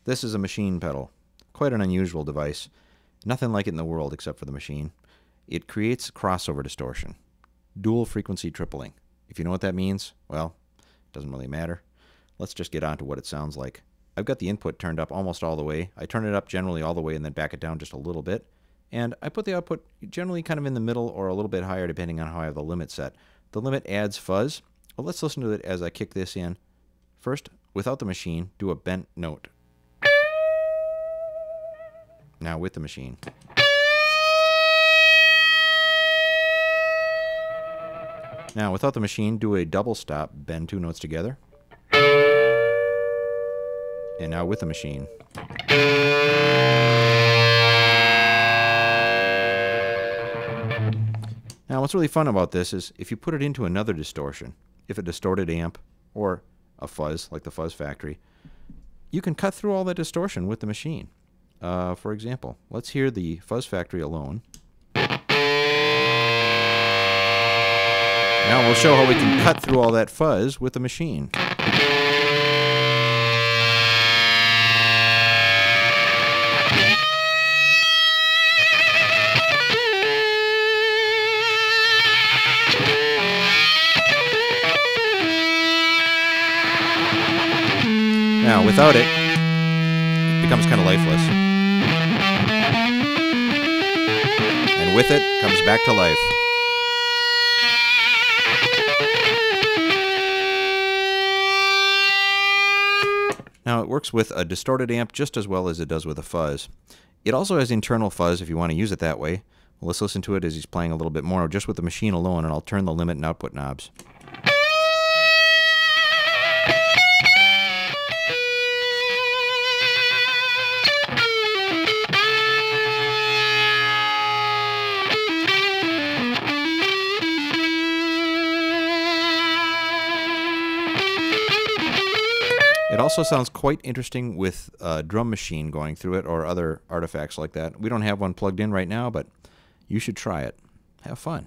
This is a machine pedal. Quite an unusual device. Nothing like it in the world except for the machine. It creates crossover distortion. Dual frequency tripling. If you know what that means, well, it doesn't really matter. Let's just get on to what it sounds like. I've got the input turned up almost all the way. I turn it up generally all the way and then back it down just a little bit. And I put the output generally kind of in the middle or a little bit higher depending on how I have the limit set. The limit adds fuzz. Well, let's listen to it as I kick this in. First, without the machine, do a bent note. Now with the machine. Now without the machine, do a double stop, bend two notes together. And now with the machine. Now what's really fun about this is if you put it into another distortion, if a distorted amp or a fuzz like the Fuzz Factory, you can cut through all that distortion with the machine. For example, let's hear the Fuzz Factory alone. Now we'll show how we can cut through all that fuzz with the machine. Now, without it, it becomes kind of lifeless. And with it, comes back to life. Now, it works with a distorted amp just as well as it does with a fuzz. It also has internal fuzz if you want to use it that way. Well, let's listen to it as he's playing a little bit more just with the machine alone, and I'll turn the limit and output knobs. It also sounds quite interesting with a drum machine going through it or other artifacts like that. We don't have one plugged in right now, but you should try it. Have fun.